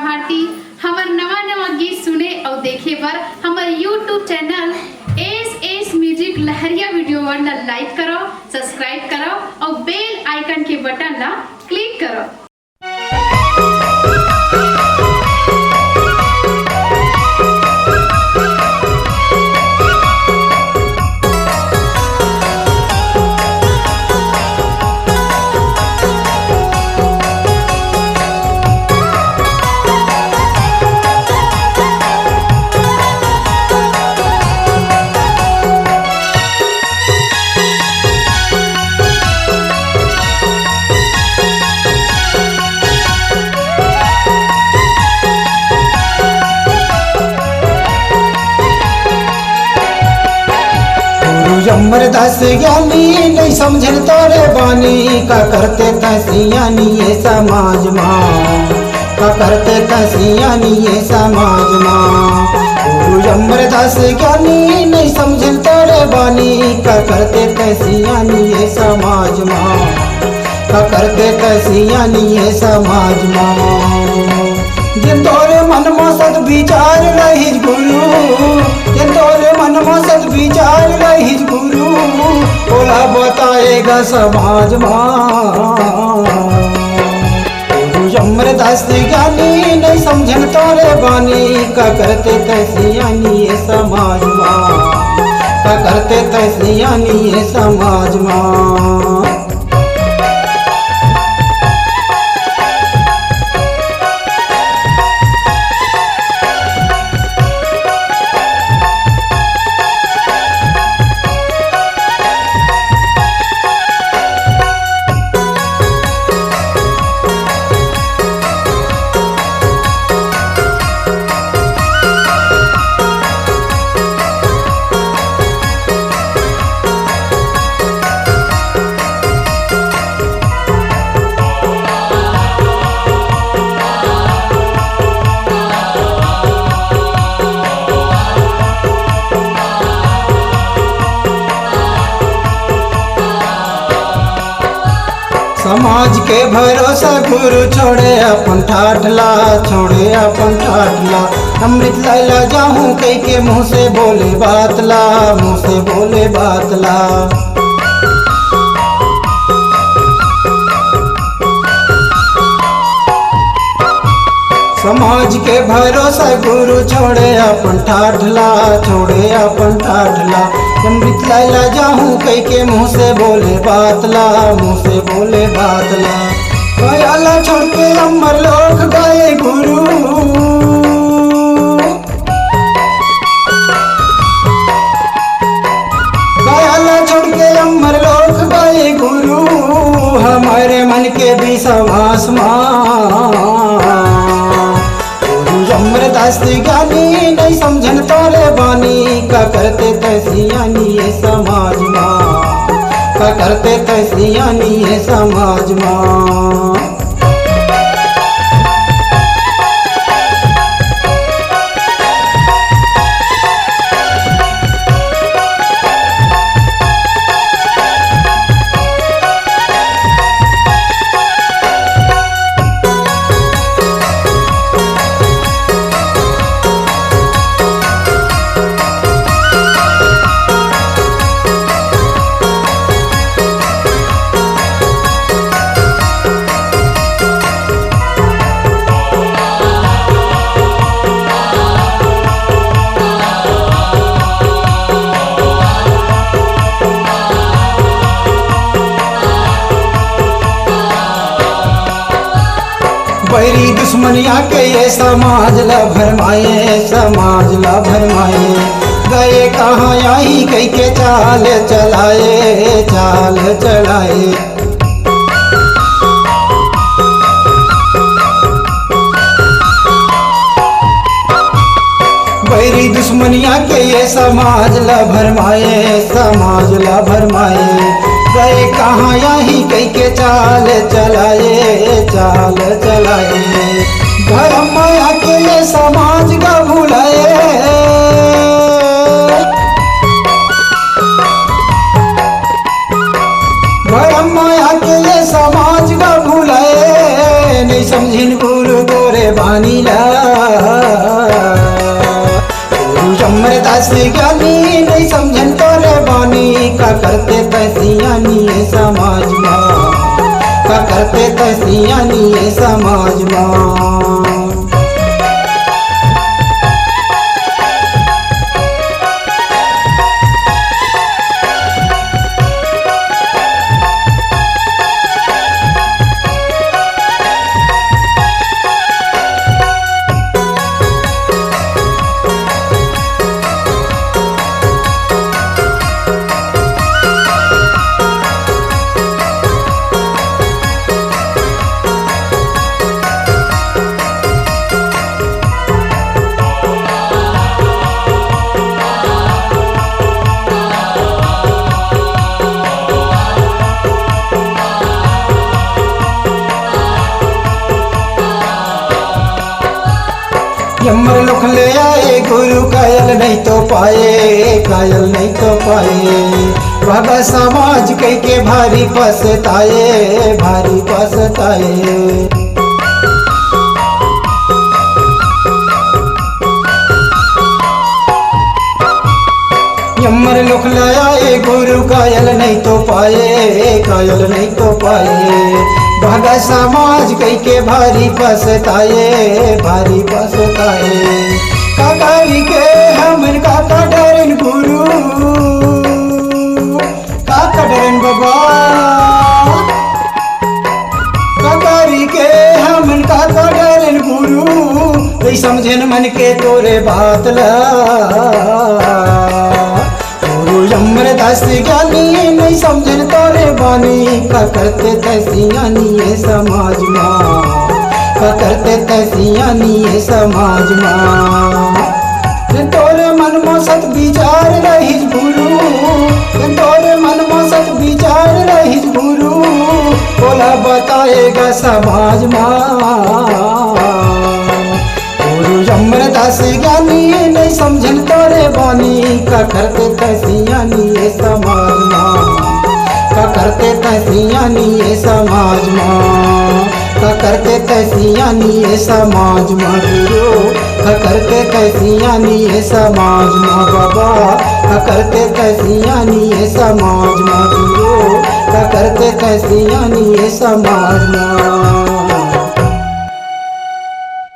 भारती। हमार नवा नवा गीत सुने और देखे पर हमारे YouTube चैनल एस म्यूजिक लहरिया वीडियो वन लाइक करो, सब्सक्राइब करो और बेल आइकन के बटन ला क्लिक करो। अमरदास ज्ञानी नहीं समझन तोरे बानी का करते तसियानी ये समाज माँ का करते तसियानी ये समाज माँ। गुरु अमरदास ज्ञानी नहीं समझन तोरे बानी का करते तसियानी ये समाज माँ का करते तसियानी ये समाज माँ। जिन तोरे मन में सद विचार रही गुरु, जिन तोरे मन में सद विचार रही गुरु, बोला बताएगा समाज माँ। गुरु अमरदास ज्ञानी नहीं समझन तोरे बानी का करते तसियानी ये समाज माँ का करते तसियानी ये समाज माँ। समाज के भरोसा गुरु छोड़े अपन ठाठला, छोड़े अपन ठाठला। अमृत लाला जाऊं कई के मुँह से बोले बातला, मुँह से बोले बातला। समाज के भरोसा गुरु छोड़े अपन ठाठला, छोड़े अपन ठाठला। अमृत लाला जाऊं कई के मुँह से बोले बातला, मुँह से बोले बातला। गयाला छोड़ के अमर लोक गए गुरु, गयाला छोड़ के अमर लोक गए गुरु, हमारे मन के विश्वास माँ। अमरदास ज्ञानी नहीं समझन तोरे बानी का करते तसियानी ये समाज माँ का करते तसियानी ये समाज माँ। बैरी दुश्मनिया के ये समाज ला भरमाए, समाज ला भरमाए। गए कहाँ यही कई के चाल चलाए, चाल चलाए। बैरी दुश्मनिया के ये समाज ला भरमाए, समाज ला भरमाए। गए कहाँ यही कई के चाल चलाए, चाल चलाए। धर्म माया के ये समाज का भुलाए, धर्म माया के ये समाज का भुलाए। नहीं समझिन गुरु गोरे बानी ला गुरु अमरदास ज्ञानी नहीं समझन तोरे बानी का करते तैसियानी ये समाज माँ का करते तैसियानी ये समाज माँ। यमर लुख ले आए गुरु कायल नहीं तो पाए कायल नहीं तो पाए बाबा समाज कई के भारी पछताए भारी पछताए। यमर लुख ले आए गुरु कायल नहीं तो पाए कायल नहीं तो पाए भागा समाज कई के भारी पछताए भारी पछताए। काकारी के हमन काका डरन गुरु काका डरन बाबा काकारी के हमन काका डरन गुरु नहीं समझन मन के तोरे बात ला अमरदास ज्ञानी नहीं समझन तोरे बानी का करते तैसियानी ये समाज माँ का करते तैसियानी ये समाज माँ। तोरे मन में सत विचार रही गुरु तोरे मन में सत विचार रही गुरु बोला बताएगा समाज माँ। अमरदास ज्ञानी नहीं समझन तोरे बानी का करते तैसियानी ये समाज माँ का करते तैसियानी ये समाज माँ का करते तैसियानी ये समाज माँ गुरु का करते तैसियानी ये समाज माँ बाबा का करते तैसियानी ये समाज माँ गुरु का करते तैसियानी ये समाज माँ।